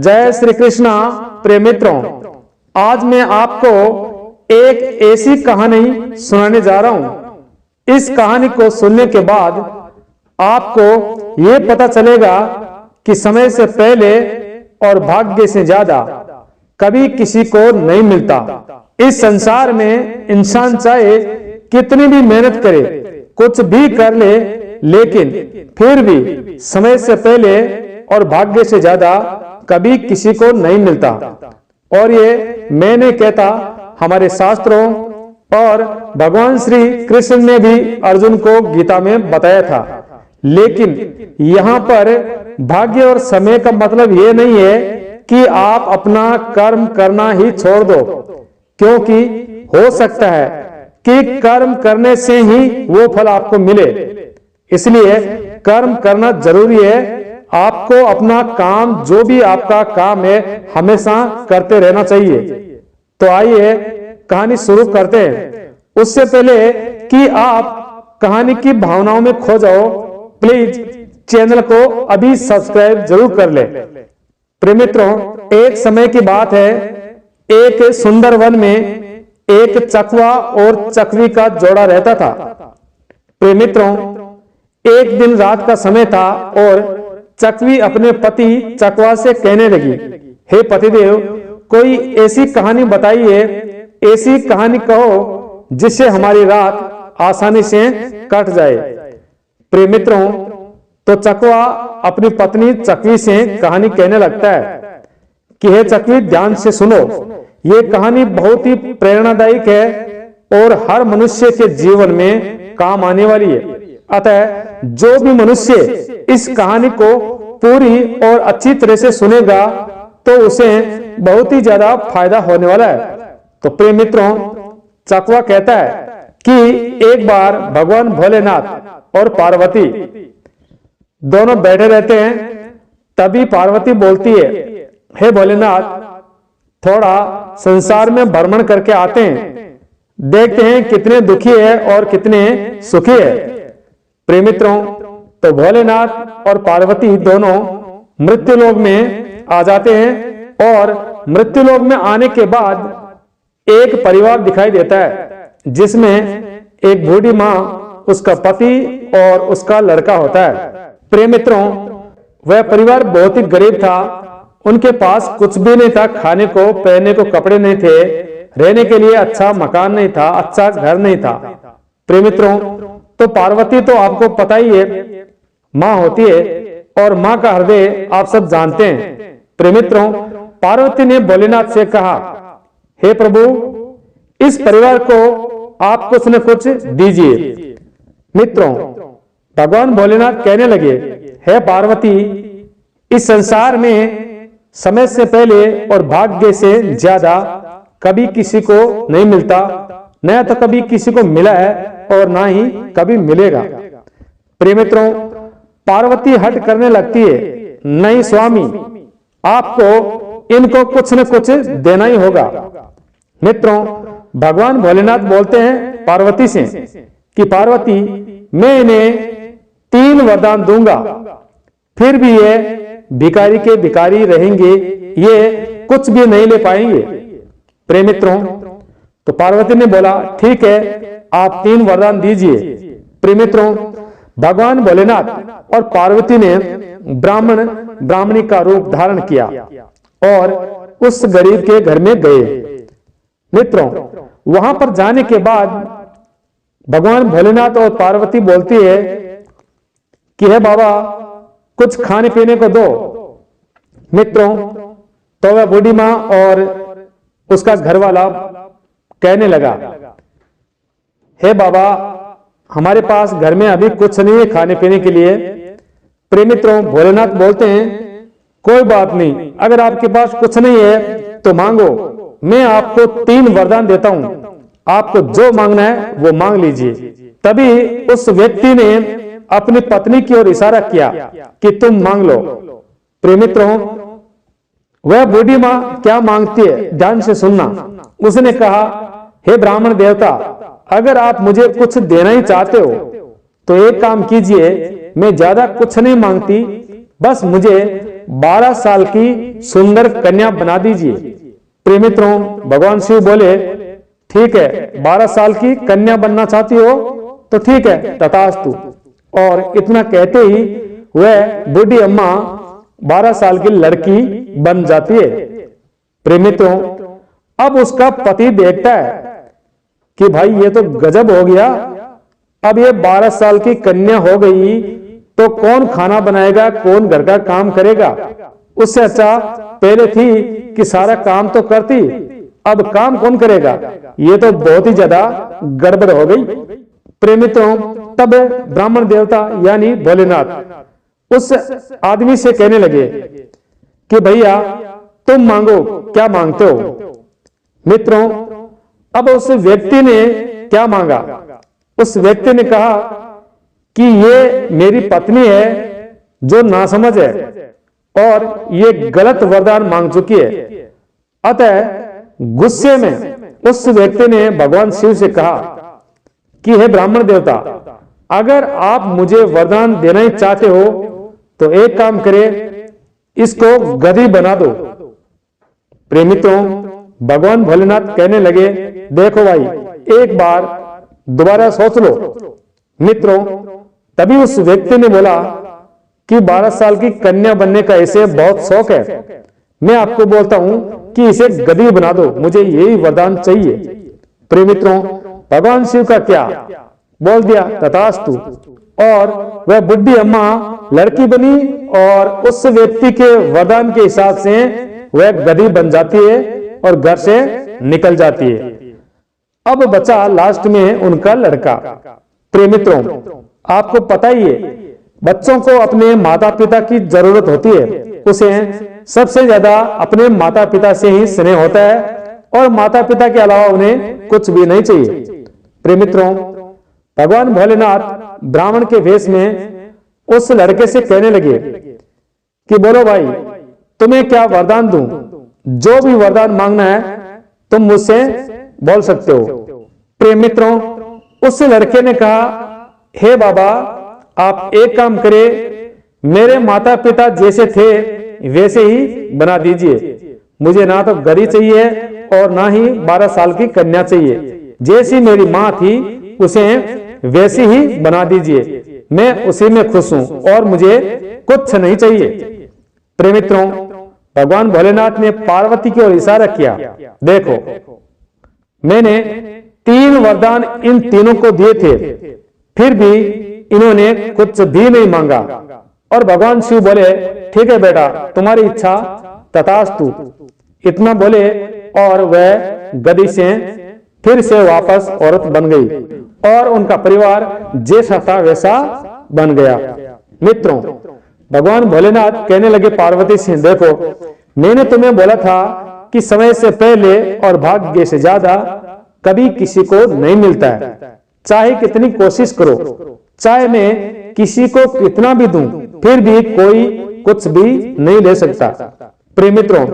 जय श्री कृष्णा। प्रिय मित्रों, आज मैं आपको एक ऐसी कहानी सुनाने जा रहा हूं। इस कहानी को सुनने के बाद आपको ये पता चलेगा कि समय से पहले और भाग्य से ज्यादा कभी किसी को नहीं मिलता। इस संसार में इंसान चाहे कितनी भी मेहनत करे, कुछ भी कर ले, लेकिन फिर भी समय से पहले और भाग्य से ज्यादा कभी किसी को नहीं मिलता। और ये मैं नहीं कहता, हमारे शास्त्रों और भगवान श्री कृष्ण ने भी अर्जुन को गीता में बताया था। लेकिन यहाँ पर भाग्य और समय का मतलब ये नहीं है कि आप अपना कर्म करना ही छोड़ दो, क्योंकि हो सकता है कि कर्म करने से ही वो फल आपको मिले। इसलिए कर्म करना जरूरी है। आपको अपना काम, जो भी आपका काम है, हमेशा करते रहना चाहिए। तो आइए कहानी शुरू करते हैं। उससे पहले कि आप कहानी की भावनाओं में खो जाओ, प्लीज चैनल को अभी सब्सक्राइब जरूर कर ले। प्रिय मित्रों, एक समय की बात है, एक सुंदर वन में एक चकवा और चकवी का जोड़ा रहता था। प्रिय मित्रों, एक दिन रात का समय था और चकवी अपने पति चकवा से कहने लगी, हे पतिदेव, कोई ऐसी कहानी बताइए, ऐसी कहानी कहो जिससे हमारी रात आसानी से कट जाए। प्रिय मित्रों, तो चकवा अपनी पत्नी चकवी से कहानी कहने लगता है कि हे चकवी, ध्यान से सुनो, ये कहानी बहुत ही प्रेरणादायक है और हर मनुष्य के जीवन में काम आने वाली है। अतः जो भी मनुष्य इस कहानी को पूरी और अच्छी तरह से सुनेगा तो उसे बहुत ही ज्यादा फायदा होने वाला है। तो प्रिय मित्रों, चकवा कहता है कि एक बार भगवान भोलेनाथ और पार्वती दोनों बैठे रहते हैं। तभी पार्वती बोलती है, हे भोलेनाथ, थोड़ा संसार में भ्रमण करके आते हैं, देखते हैं कितने दुखी है और कितने सुखी है। प्रिय मित्रों, तो भोलेनाथ और पार्वती दोनों मृत्युलोक में आ जाते हैं और मृत्युलोक में आने के बाद एक परिवार दिखाई देता है, जिसमें एक बूढ़ी माँ, उसका पति और उसका लड़का होता है। प्रिय मित्रों, वह परिवार बहुत ही गरीब था। उनके पास कुछ भी नहीं था, खाने को, पहनने को कपड़े नहीं थे, रहने के लिए अच्छा मकान नहीं था, अच्छा घर नहीं था। प्रिय मित्रों, तो पार्वती तो आपको पता ही है, माँ होती है और माँ का हृदय आप सब जानते हैं। प्रिय मित्रों, पार्वती ने भोलेनाथ से कहा, हे प्रभु, इस परिवार को आप कुछ न कुछ दीजिए। मित्रों, भगवान भोलेनाथ कहने लगे, हे पार्वती, इस संसार में समय से पहले और भाग्य से ज्यादा कभी किसी को नहीं मिलता, न तो कभी किसी को मिला है और ना ही कभी मिलेगा। प्रिय मित्रों, पार्वती हट करने लगती है, नहीं स्वामी, आपको इनको कुछ न कुछ देना ही होगा। मित्रों, भगवान भोलेनाथ बोलते हैं पार्वती से कि पार्वती, मैं इन्हें 3 वरदान दूंगा, फिर भी ये भिखारी के भिखारी रहेंगे, ये कुछ भी नहीं ले पाएंगे। प्रिय मित्रों, तो पार्वती ने बोला, ठीक है, आप 3 वरदान दीजिए। प्रिय मित्रों, भगवान भोलेनाथ और पार्वती ने ब्राह्मणी का रूप धारण किया और उस गरीब के घर में गए। मित्रों, वहां पर जाने के बाद भगवान भोलेनाथ और पार्वती बोलती है कि हे बाबा, कुछ खाने पीने को दो। मित्रों, तो वह बूढ़ी माँ और उसका घरवाला कहने लगा, हे बाबा, हमारे पास घर में अभी कुछ नहीं है खाने पीने के लिए। प्रिय मित्रों, भोलेनाथ बोलते हैं, कोई बात नहीं, अगर आपके पास कुछ नहीं है तो मांगो, मैं आपको 3 वरदान देता हूं, आपको जो मांगना है वो मांग लीजिए। तभी उस व्यक्ति ने अपनी पत्नी की ओर इशारा किया कि तुम मांग लो। प्रिय मित्रों, वह बूढ़ी माँ क्या मांगती है, ध्यान से सुनना। उसने कहा, हे ब्राह्मण देवता, अगर आप मुझे कुछ देना ही चाहते हो तो एक काम कीजिए, मैं ज्यादा कुछ नहीं मांगती, बस मुझे 12 साल की सुंदर कन्या बना दीजिए। प्रिय मित्रों, भगवान शिव बोले ठीक है, 12 साल की कन्या बनना चाहती हो तो ठीक है, तथास्तु। और इतना कहते ही वह बूढ़ी अम्मा 12 साल की लड़की बन जाती है। प्रिय मित्रों, अब उसका पति देखता है कि भाई ये तो गजब हो गया, अब ये 12 साल की कन्या हो गई तो कौन खाना बनाएगा, कौन घर का काम करेगा। उससे अच्छा पहले थी कि सारा काम तो करती, अब काम कौन करेगा। ये तो बहुत ही ज्यादा गड़बड़ हो गई। प्रिय मित्रों, तब ब्राह्मण देवता यानी भोलेनाथ उस आदमी से कहने लगे कि भैया तुम मांगो, क्या मांगते हो। मित्रों, अब उस व्यक्ति ने क्या मांगा। उस व्यक्ति ने कहा कि ये मेरी पत्नी है जो नासमझ है और ये गलत वरदान मांग चुकी है। अतः गुस्से में उस व्यक्ति ने भगवान शिव से कहा कि हे ब्राह्मण देवता, अगर आप मुझे वरदान देना ही चाहते हो तो एक काम करें, इसको गधी बना दो। प्रिय मित्रों, भगवान भोलेनाथ कहने लगे देखो भाई, एक बार दोबारा सोच लो। मित्रों, तभी उस व्यक्ति ने बोला कि 12 साल की कन्या बनने का इसे बहुत शौक है, मैं आपको बोलता हूं कि इसे गधी बना दो, मुझे यही वरदान चाहिए। प्रिय मित्रों, भगवान शिव का क्या बोल दिया, तथास्तु। और वह बुढ़ी अम्मा लड़की बनी और उस व्यक्ति के वरदान के हिसाब से वह गधी बन जाती है और घर से निकल जाती है। अब बचा लास्ट में उनका लड़का। प्रिय मित्रों, आपको पता ही है, बच्चों को अपने माता पिता की जरूरत होती है। उसे सबसे ज्यादा अपने माता पिता से ही स्नेह होता है और माता पिता के अलावा उन्हें कुछ भी नहीं चाहिए। प्रिय मित्रों, भगवान भोलेनाथ ब्राह्मण के वेश में उस लड़के से कहने लगे कि बोलो भाई, तुम्हें क्या वरदान दूं, जो भी वरदान मांगना है तुम मुझसे बोल सकते हो। प्रिय मित्रों, उस लड़के ने कहा हे बाबा, आप एक काम करें, मेरे माता पिता जैसे थे वैसे ही बना दीजिए। मुझे ना तो गधी चाहिए और ना ही 12 साल की कन्या चाहिए। जैसी मेरी माँ थी उसे वैसी ही बना दीजिए, मैं उसी में खुश हूं और मुझे कुछ नहीं चाहिए। प्रिय मित्रों, भगवान भोलेनाथ ने पार्वती की ओर इशारा किया, देखो मैंने 3 वरदान इन तीनों को दिए थे, फिर भी इन्होंने कुछ भी नहीं मांगा। और भगवान शिव बोले ठीक है बेटा, तुम्हारी इच्छा तथास्तु। इतना बोले और वह गधी से फिर से वापस औरत बन गई और उनका परिवार जैसा था वैसा बन गया। मित्रों, भगवान भोलेनाथ कहने लगे पार्वती से, देखो मैंने तुम्हें बोला था कि समय से पहले और भाग्य से ज्यादा कभी किसी को नहीं मिलता है। चाहे कितनी कोशिश करो, चाहे मैं किसी को कितना भी दूं, फिर भी कोई कुछ भी नहीं ले सकता। प्रिय मित्रों,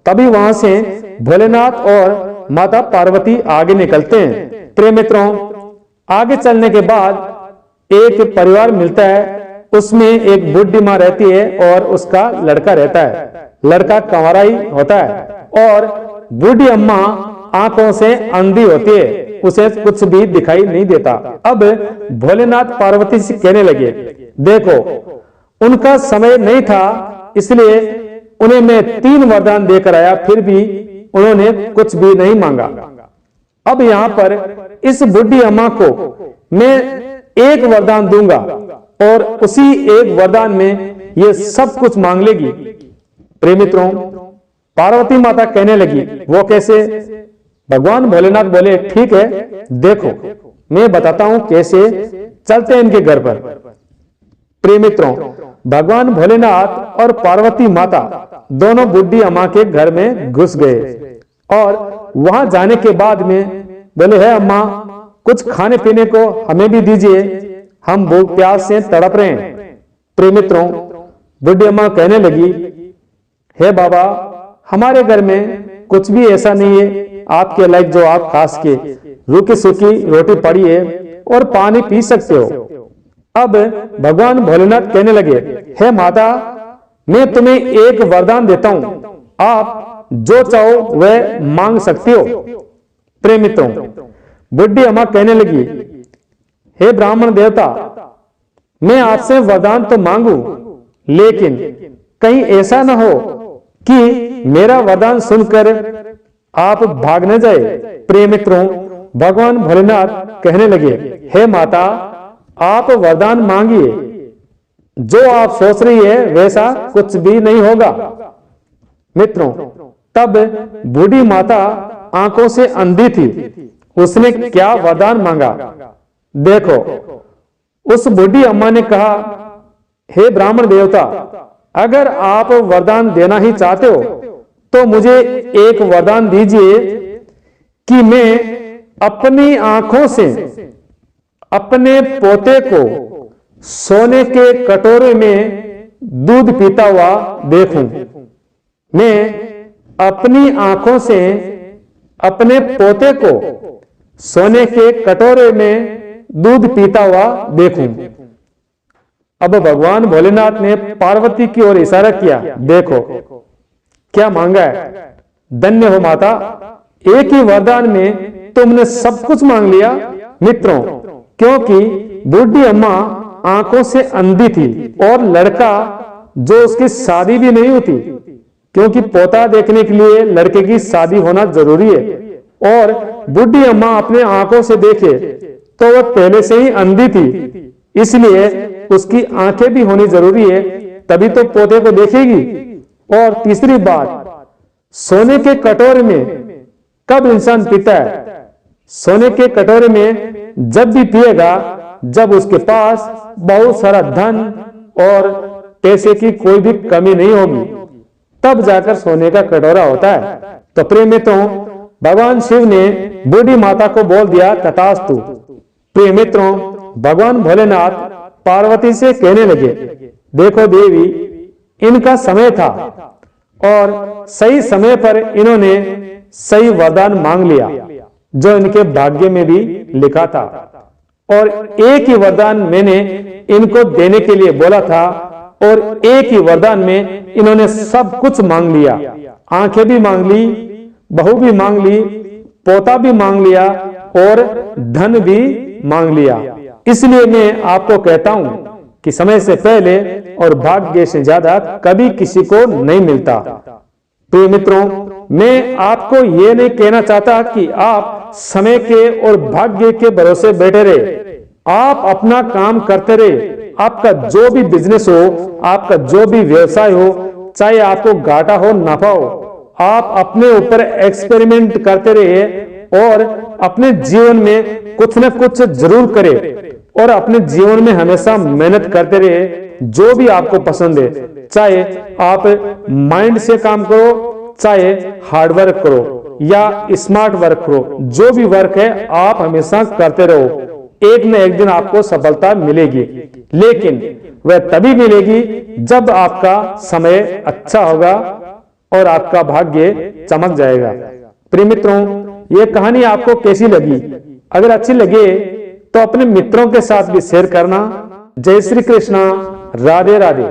तभी वहां से भोलेनाथ और माता पार्वती आगे निकलते हैं। प्रिय मित्रों, आगे चलने के बाद एक परिवार मिलता है, उसमें एक बुढ़ी माँ रहती है और उसका लड़का रहता है। लड़का कंवारा ही होता है और बूढ़ी अम्मा आंखों से अंधी होती है, उसे कुछ भी दिखाई नहीं देता। अब भोलेनाथ पार्वती से कहने लगे, देखो उनका समय नहीं था इसलिए उन्हें मैं 3 वरदान देकर आया, फिर भी उन्होंने कुछ भी नहीं मांगा। अब यहाँ पर इस बुढ़ी अम्मा को मैं एक वरदान दूंगा और उसी एक वरदान में ये सब कुछ मांग लेगी। प्रिय मित्रों, पार्वती माता कहने लगी, वो कैसे। भगवान भोलेनाथ बोले ठीक है, देखो मैं बताता हूं कैसे, चलते हैं इनके घर पर। प्रिय मित्रों, भगवान भोलेनाथ और पार्वती माता दोनों बुढ़ी अम्मा के घर में घुस गए और वहां जाने के बाद में बोले, है अम्मा कुछ खाने पीने को हमें भी दीजिए, हम भूख प्यास से तड़प रहे हैं। प्रिय मित्रों, बुढ़ी अम्मा कहने लगी, हे बाबा हमारे घर में कुछ भी ऐसा नहीं है आपके लायक जो आप खास के रूखी सूखी रोटी पड़ी है और पानी पी सकते हो। अब भगवान भोलेनाथ कहने लगे, हे माता मैं तुम्हें एक वरदान देता हूं, आप जो चाहो वह मांग सकती हो। प्रिय मित्रों, बुढ़ी अम्मा कहने लगी, हे ब्राह्मण देवता, मैं आपसे वरदान तो मांगू, लेकिन कहीं ऐसा ना हो कि मेरा वरदान सुनकर आप भाग न जाए। प्रिय मित्रों, भगवान भोलेनाथ कहने लगे, हे माता, आप वरदान मांगिए, जो आप सोच रही है वैसा कुछ भी नहीं होगा। मित्रों, तब बूढ़ी माता आंखों से अंधी थी, उसने क्या वरदान मांगा? देखो, उस बूढ़ी अम्मा ने कहा, हे ब्राह्मण देवता, अगर आप वरदान देना ही चाहते हो तो मुझे एक वरदान दीजिए कि मैं अपनी आंखों से अपने पोते को सोने के कटोरे में दूध पीता हुआ देखूं। मैं अपनी आंखों से अपने पोते को सोने के कटोरे में दूध पीता हुआ देखूं। अब भगवान भोलेनाथ ने पार्वती की ओर इशारा किया, देखो क्या मांगा है। धन्य हो माता, एक ही वरदान में तुमने सब कुछ मांग लिया। मित्रों, क्योंकि बूढ़ी अम्मा आंखों से अंधी थी और लड़का जो उसकी शादी भी नहीं होती, क्योंकि पोता देखने के लिए लड़के की शादी होना जरूरी है, और बूढ़ी अम्मा अपने आंखों से देखे तो वह पहले से ही अंधी थी, इसलिए उसकी आंखें भी होनी जरूरी है, तभी तो पोते को देखेगी। और तीसरी बात, सोने के कटोरे में कब इंसान पीता है? सोने के कटोरे में जब भी पिएगा जब उसके पास बहुत सारा धन और पैसे की कोई भी कमी नहीं होगी, तब जाकर सोने का कटोरा होता है। तो प्रिय मित्रों, भगवान शिव ने बूढ़ी माता को बोल दिया, तथास्तु। प्रिय मित्रों, भगवान भोलेनाथ पार्वती से कहने लगे, देखो देवी, इनका समय था और सही समय पर इन्होंने सही वरदान मांग लिया जो इनके भाग्य में भी लिखा था, और एक ही वरदान मैंने इनको देने के लिए बोला था, और एक ही वरदान में इन्होंने सब कुछ मांग लिया। आंखें भी मांग ली, बहू भी मांग ली, पोता भी मांग लिया और धन भी मांग लिया। इसलिए मैं आपको कहता हूं कि समय से पहले और भाग्य से ज्यादा कभी किसी को नहीं मिलता। प्रिय मित्रों, मैं आपको ये नहीं कहना चाहता कि आप समय के और भाग्य के भरोसे बैठे रहे। आप अपना काम करते रहे। आपका जो भी बिजनेस हो, आपका जो भी व्यवसाय हो, चाहे आपको घाटा हो नफा हो, आप अपने ऊपर एक्सपेरिमेंट करते रहे और अपने जीवन में कुछ न कुछ जरूर करें, और अपने जीवन में हमेशा मेहनत करते रहे जो भी आपको पसंद है। चाहे आप माइंड से काम करो, चाहे हार्ड वर्क करो या स्मार्ट वर्क करो, जो भी वर्क है आप हमेशा करते रहो। एक न एक दिन आपको सफलता मिलेगी, लेकिन वह तभी मिलेगी जब आपका समय अच्छा होगा और आपका भाग्य चमक जाएगा। प्रिय मित्रों, ये कहानी आपको कैसी लगी? अगर अच्छी लगे तो अपने मित्रों के साथ भी शेयर करना। जय श्री कृष्णा, राधे राधे।